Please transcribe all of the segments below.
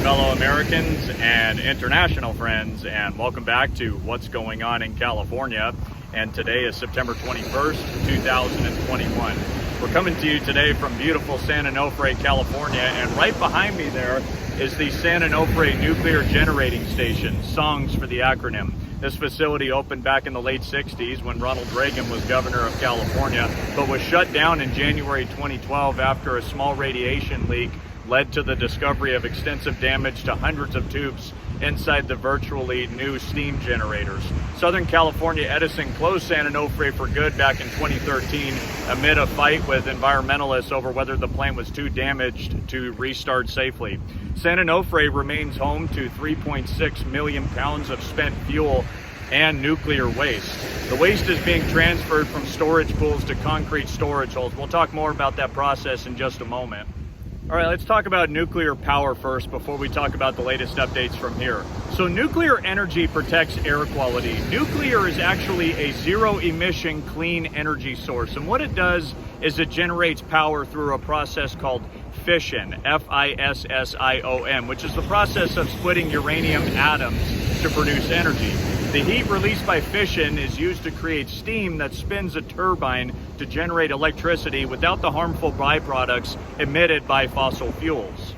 fellow Americans and international friends, and welcome back to What's Going On in California. And today is September 21st, 2021. We're coming to you today from beautiful San Onofre, California, and right behind me there is the San Onofre Nuclear Generating Station, SONGS for the acronym. This facility opened back in the late 60s when Ronald Reagan was governor of California, but was shut down in January 2012 after a small radiation leak led to the discovery of extensive damage to hundreds of tubes inside the virtually new steam generators. Southern California Edison closed San Onofre for good back in 2013 amid a fight with environmentalists over whether the plant was too damaged to restart safely. San Onofre remains home to 3.6 million pounds of spent fuel and nuclear waste. The waste is being transferred from storage pools to concrete storage holes. We'll talk more about that process in just a moment. All right, let's talk about nuclear power first before we talk about the latest updates from here. So nuclear energy protects air quality. Nuclear is actually a zero-emission clean energy source. And what it does is it generates power through a process called fission, F-I-S-S-I-O-N, which is the process of splitting uranium atoms to produce energy. The heat released by fission is used to create steam that spins a turbine to generate electricity without the harmful byproducts emitted by fossil fuels.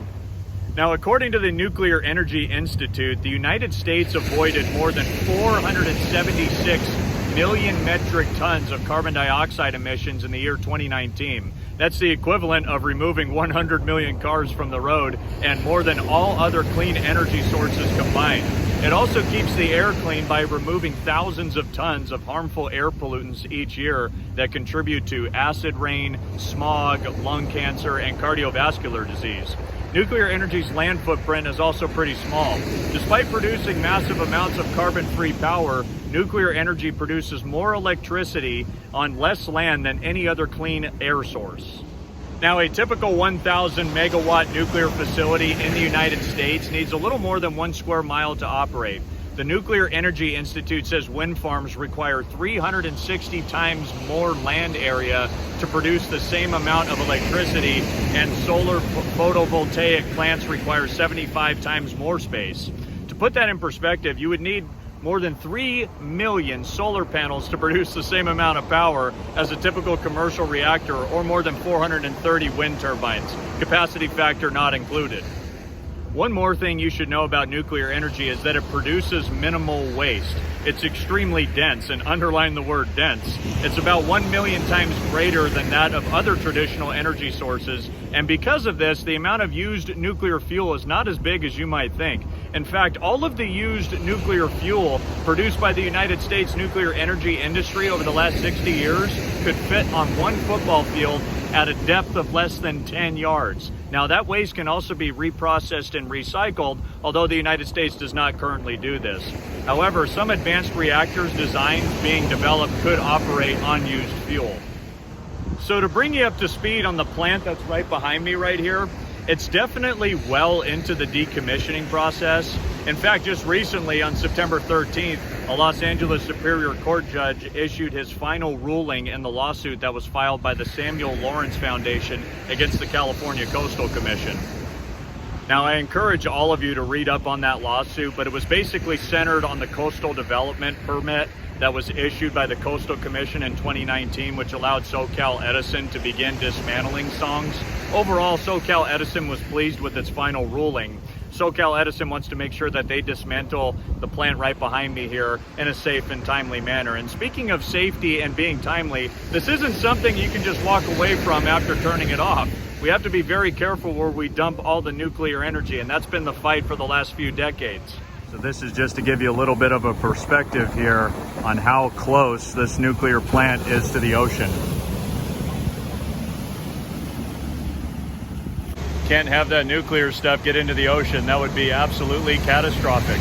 Now, according to the Nuclear Energy Institute, the United States avoided more than 476 million metric tons of carbon dioxide emissions in the year 2019. That's the equivalent of removing 100 million cars from the road and more than all other clean energy sources combined. It also keeps the air clean by removing thousands of tons of harmful air pollutants each year that contribute to acid rain, smog, lung cancer, and cardiovascular disease. Nuclear energy's land footprint is also pretty small. Despite producing massive amounts of carbon-free power, nuclear energy produces more electricity on less land than any other clean air source. Now, a typical 1,000 megawatt nuclear facility in the United States needs a little more than 1 square mile to operate. The Nuclear Energy Institute says wind farms require 360 times more land area to produce the same amount of electricity, and solar photovoltaic plants require 75 times more space. To put that in perspective, you would need more than 3 million solar panels to produce the same amount of power as a typical commercial reactor, or more than 430 wind turbines, capacity factor not included. One more thing you should know about nuclear energy is that it produces minimal waste. It's extremely dense, and underline the word dense. It's about 1 million times greater than that of other traditional energy sources, and because of this, the amount of used nuclear fuel is not as big as you might think. In fact, all of the used nuclear fuel produced by the United States nuclear energy industry over the last 60 years could fit on one football field at a depth of less than 10 yards. Now, that waste can also be reprocessed and recycled, although the United States does not currently do this. However, some advanced reactors designs being developed could operate on used fuel. So to bring you up to speed on the plant that's right behind me right here, it's definitely well into the decommissioning process. In fact, just recently on September 13th, a Los Angeles Superior Court judge issued his final ruling in the lawsuit that was filed by the Samuel Lawrence Foundation against the California Coastal Commission. Now, I encourage all of you to read up on that lawsuit, but it was basically centered on the coastal development permit that was issued by the Coastal Commission in 2019, which allowed SoCal Edison to begin dismantling SONGS. Overall, SoCal Edison was pleased with its final ruling. SoCal Edison wants to make sure that they dismantle the plant right behind me here in a safe and timely manner. And speaking of safety and being timely, this isn't something you can just walk away from after turning it off. We have to be very careful where we dump all the nuclear energy, and that's been the fight for the last few decades. So this is just to give you a little bit of a perspective here on how close this nuclear plant is to the ocean. Can't have that nuclear stuff get into the ocean. That would be absolutely catastrophic.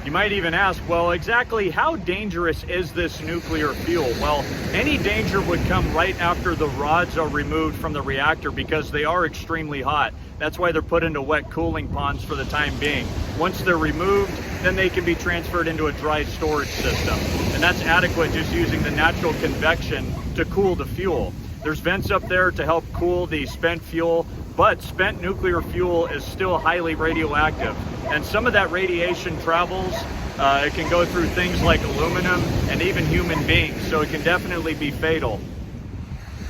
You might even ask, well, exactly how dangerous is this nuclear fuel? Well, any danger would come right after the rods are removed from the reactor because they are extremely hot. That's why they're put into wet cooling ponds for the time being. Once they're removed, then they can be transferred into a dry storage system. And that's adequate, just using the natural convection to cool the fuel. There's vents up there to help cool the spent fuel, but spent nuclear fuel is still highly radioactive. And some of that radiation travels, it can go through things like aluminum and even human beings, so it can definitely be fatal.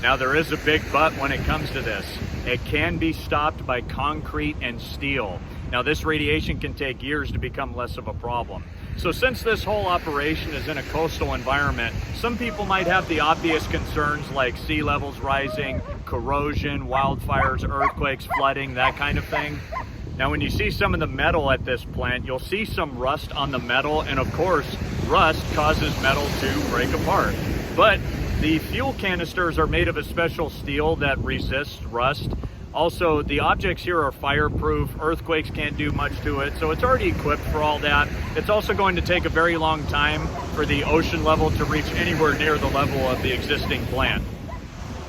Now there is a big but when it comes to this. It can be stopped by concrete and steel. Now this radiation can take years to become less of a problem. So since this whole operation is in a coastal environment, some people might have the obvious concerns like sea levels rising, corrosion, wildfires, earthquakes, flooding, that kind of thing. Now when you see some of the metal at this plant, you'll see some rust on the metal, and of course, rust causes metal to break apart. But the fuel canisters are made of a special steel that resists rust. Also, the objects here are fireproof, earthquakes can't do much to it, so it's already equipped for all that. It's also going to take a very long time for the ocean level to reach anywhere near the level of the existing plant.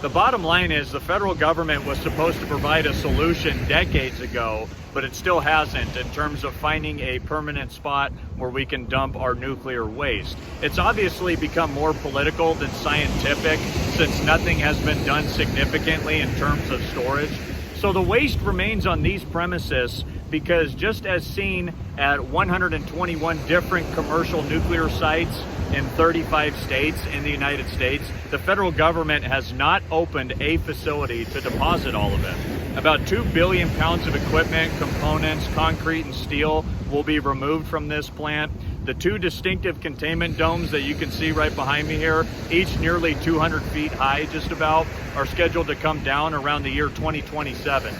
The bottom line is the federal government was supposed to provide a solution decades ago, but it still hasn't in terms of finding a permanent spot where we can dump our nuclear waste. It's obviously become more political than scientific since nothing has been done significantly in terms of storage. So the waste remains on these premises because just as seen at 121 different commercial nuclear sites in 35 states in the United States, the federal government has not opened a facility to deposit all of it. About 2 billion pounds of equipment, components, concrete, and steel will be removed from this plant. The two distinctive containment domes that you can see right behind me here, each nearly 200 feet high just about, are scheduled to come down around the year 2027.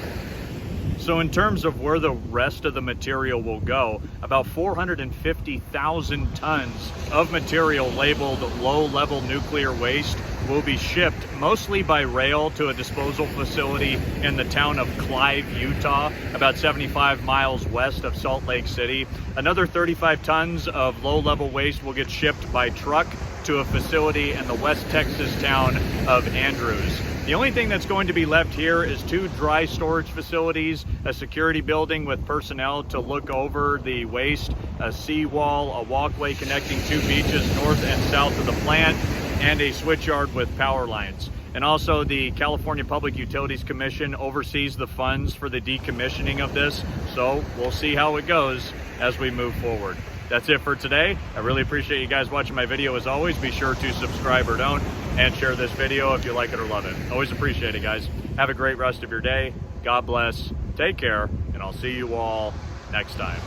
So in terms of where the rest of the material will go, about 450,000 tons of material labeled low-level nuclear waste will be shipped mostly by rail to a disposal facility in the town of Clive, Utah, about 75 miles west of Salt Lake City. Another 35 tons of low-level waste will get shipped by truck to a facility in the West Texas town of Andrews. The only thing that's going to be left here is 2 dry storage facilities, a security building with personnel to look over the waste, a seawall, a walkway connecting 2 beaches north and south of the plant, and a switchyard with power lines. And also the California Public Utilities Commission oversees the funds for the decommissioning of this, so we'll see how it goes as we move forward. That's it for today. I really appreciate you guys watching my video. As always, be sure to subscribe or don't, and share this video if you like it or love it. Always appreciate it, guys. Have a great rest of your day. God bless. Take care, and I'll see you all next time.